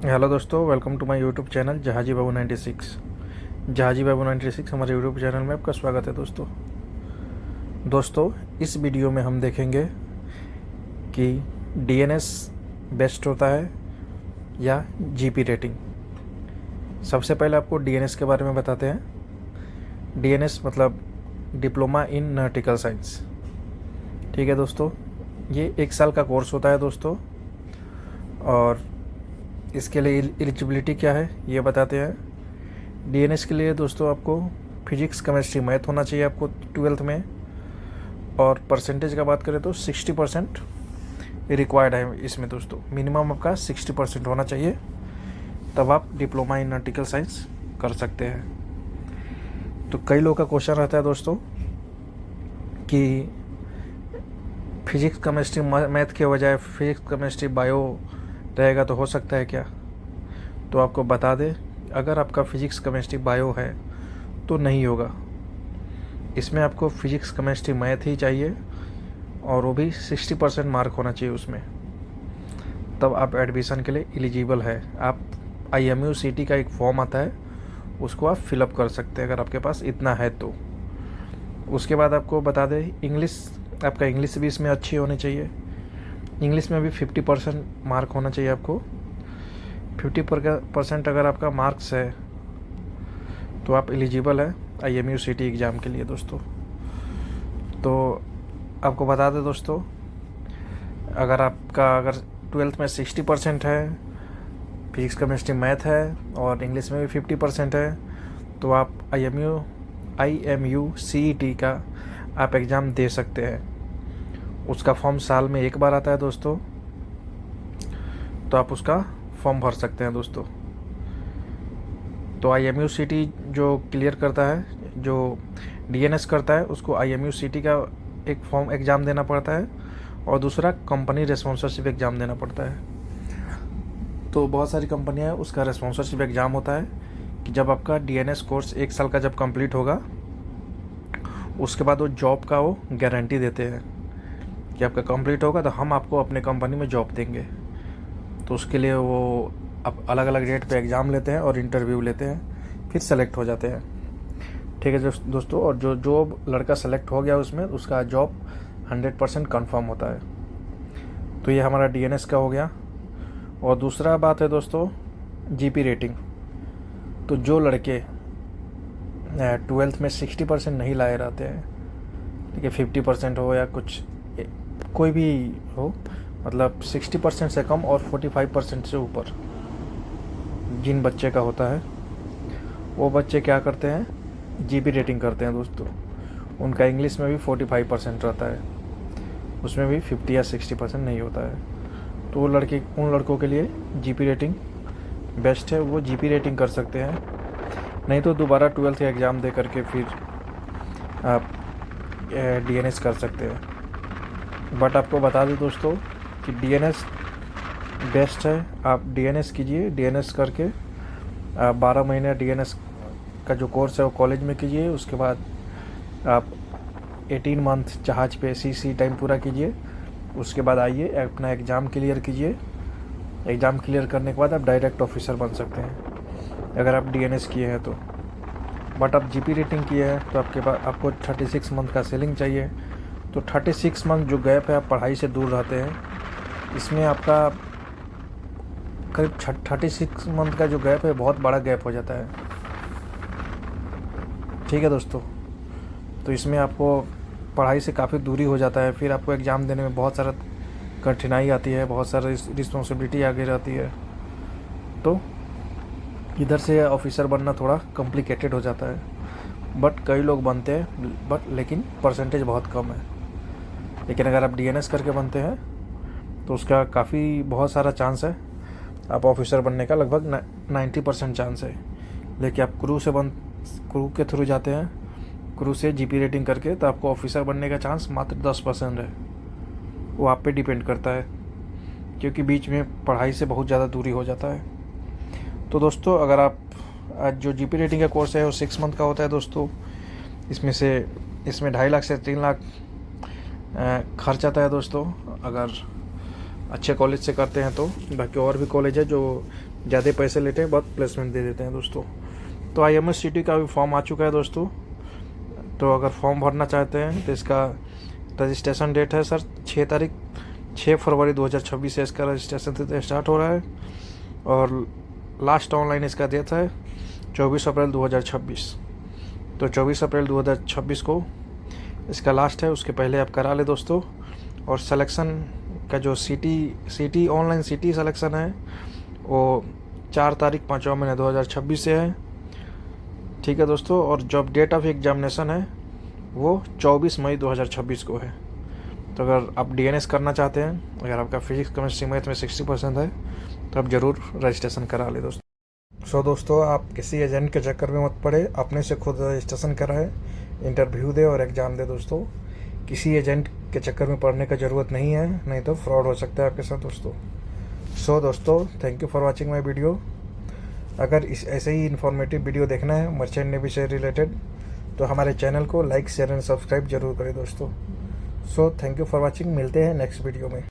Hello दोस्तों, welcome to my YouTube channel Jahaji Babu 96। Jahaji Babu 96 हमारे YouTube channel में आपका स्वागत है दोस्तों, इस वीडियो में हम देखेंगे कि डीएनएस बेस्ट होता है या जीपी रेटिंग। सबसे पहले आपको डीएनएस के बारे में बताते हैं। डीएनएस मतलब डिप्लोमा इन नाटिकल साइंस। ठीक है दोस्तों, ये 1 साल का कोर्स होता है दोस्तों। और इसके लिए एलिजिबिलिटी क्या है ये बताते हैं। डीएनएस के लिए दोस्तों आपको फिजिक्स, केमिस्ट्री, मैथ होना चाहिए आपको 12th में। और परसेंटेज का बात करें तो 60% रिक्वायर्ड है इसमें दोस्तों। मिनिमम आपका 60% होना चाहिए, तब आप डिप्लोमा इन नाटिकल साइंस कर सकते हैं। तो कई लोगों का क्वेश्चन रहता है दोस्तों कि फिजिक्स, केमिस्ट्री, मैथ के बजाय फिजिक्स, केमिस्ट्री, बायो रहेगा तो हो सकता है क्या? तो आपको बता दें, अगर आपका फिजिक्स, केमिस्ट्री, बायो है तो नहीं होगा। इसमें आपको फिजिक्स, केमिस्ट्री, मैथ ही चाहिए, और वो भी 60% मार्क होना चाहिए उसमें, तब आप एडमिशन के लिए एलिजिबल है। आप IMU CT का एक फॉर्म आता है, उसको आप फिलअप कर सकते हैं अगर आपके पास इतना है तो। उसके बाद आपको बता दें, आपका इंग्लिश भी इसमें अच्छी होनी चाहिए। इंग्लिश में भी 50% मार्क होना चाहिए आपको। 50% अगर आपका मार्क्स है तो आप एलिजिबल है IMU CT एग्ज़ाम के लिए दोस्तों। तो आपको बता दें दोस्तों, अगर 12th में 60% है, फिजिक्स, केमिस्ट्री, मैथ है और इंग्लिश में भी 50% है, तो आप IMU CET का आप एग्ज़ाम दे सकते हैं। उसका फॉर्म साल में 1 बार आता है दोस्तों, तो आप उसका फॉर्म भर सकते हैं दोस्तों। तो IMU CT जो क्लियर करता है, जो DNS करता है, उसको IMU CT का एक फॉर्म एग्ज़ाम देना पड़ता है, और दूसरा कंपनी रेस्पॉन्सरशिप एग्ज़ाम देना पड़ता है। तो बहुत सारी कंपनियां उसका रेस्पॉन्सरशिप एग्ज़ाम होता है कि जब आपका DNS कोर्स 1 साल का जब कंप्लीट होगा, उसके बाद वो जॉब का वो गारंटी देते हैं कि आपका कंप्लीट होगा तो हम आपको अपने कंपनी में जॉब देंगे। तो उसके लिए वो अब अलग अलग डेट पे एग्ज़ाम लेते हैं और इंटरव्यू लेते हैं, फिर सेलेक्ट हो जाते हैं। ठीक है दोस्तों, और जो लड़का सेलेक्ट हो गया उसमें, उसका जॉब 100% कन्फर्म होता है। तो ये हमारा DNS का हो गया। और दूसरा बात है दोस्तों, GP रेटिंग। तो जो लड़के 12th में 60% नहीं लाए रहते हैं, ठीक है, 50% हो या कोई भी हो, मतलब 60% से कम और 45% से ऊपर जिन बच्चे का होता है, वो बच्चे क्या करते हैं, GP रेटिंग करते हैं दोस्तों। उनका इंग्लिश में भी 45% रहता है, उसमें भी 50 या 60% नहीं होता है। तो उन लड़कों के लिए GP रेटिंग बेस्ट है, वो GP रेटिंग कर सकते हैं। नहीं तो दोबारा 12th का एग्ज़ाम दे करके फिर आप DNS कर सकते हैं। बट आपको बता दें दोस्तों कि DNS बेस्ट है। आप DNS कीजिए, DNS करके 12 महीने DNS का जो कोर्स है वो कॉलेज में कीजिए। उसके बाद आप 18 मंथ जहाज पे CC टाइम पूरा कीजिए। उसके बाद आइए अपना एग्ज़ाम क्लियर कीजिए। एग्ज़ाम क्लियर करने के बाद आप डायरेक्ट ऑफिसर बन सकते हैं अगर आप DNS किए हैं तो। बट आप GP रेटिंग किए हैं तो आपको 36 मंथ का सेलिंग चाहिए। तो 36 मंथ जो गैप है, आप पढ़ाई से दूर रहते हैं, इसमें आपका करीब 36 मंथ का जो गैप है बहुत बड़ा गैप हो जाता है। ठीक है दोस्तों, तो इसमें आपको पढ़ाई से काफ़ी दूरी हो जाता है। फिर आपको एग्ज़ाम देने में बहुत सारा कठिनाई आती है, बहुत सारी रिस्पॉन्सिबिलिटी आगे रहती है। तो इधर से ऑफिसर बनना थोड़ा कॉम्प्लिकेटेड हो जाता है। बट कई लोग बनते हैं, लेकिन परसेंटेज बहुत कम है। लेकिन अगर आप DNS करके बनते हैं तो उसका बहुत सारा चांस है, आप ऑफिसर बनने का लगभग 90% चांस है। लेकिन आप क्रू के थ्रू जाते हैं, क्रू से GP रेटिंग करके, तो आपको ऑफिसर बनने का चांस मात्र 10% है। वो आप पे डिपेंड करता है, क्योंकि बीच में पढ़ाई से बहुत ज़्यादा दूरी हो जाता है। तो दोस्तों, अगर आप जो GP रेटिंग का कोर्स है वो 6 मंथ का होता है दोस्तों। इसमें 2.5 लाख से 3 लाख खर्च आता है दोस्तों, अगर अच्छे कॉलेज से करते हैं तो। बाकी और भी कॉलेज है जो ज़्यादा पैसे लेते हैं, बहुत प्लेसमेंट दे देते हैं दोस्तों। तो IMS-CT का भी फॉर्म आ चुका है दोस्तों। तो अगर फॉर्म भरना चाहते हैं तो इसका रजिस्ट्रेशन डेट है सर 6 फरवरी 2026 से इसका रजिस्ट्रेशन स्टार्ट हो रहा है, और लास्ट ऑनलाइन इसका डेट है 24 अप्रैल 2026। तो 24 अप्रैल 2026 को इसका लास्ट है, उसके पहले आप करा ले दोस्तों। और सिलेक्शन का जो सिटी ऑनलाइन सिटी सिलेक्शन है वो 4 तारीख 5वां महीने 2026 से है, ठीक है दोस्तों। और जो डेट ऑफ एग्जामिनेशन है वो 24 मई 2026 को है। तो अगर आप DNS करना चाहते हैं, अगर आपका फिजिक्स केमिस्ट्री मैथ में 60% है तो आप ज़रूर रजिस्ट्रेशन करा ले दोस्तों। सो दोस्तों, आप किसी एजेंट के चक्कर में मत पड़े, अपने से खुद रजिस्ट्रेशन कराएं, इंटरव्यू दे और एग्ज़ाम दे दोस्तों। किसी एजेंट के चक्कर में पड़ने का ज़रूरत नहीं है, नहीं तो फ्रॉड हो सकता है आपके साथ दोस्तों। सो दोस्तों, thank you for watching my video. अगर ऐसे ही इन्फॉर्मेटिव वीडियो देखना है मर्चेंट नेवी से रिलेटेड तो हमारे चैनल को लाइक शेयर एंड सब्सक्राइब जरूर करें दोस्तों। So thank you for watching, मिलते हैं नेक्स्ट वीडियो में।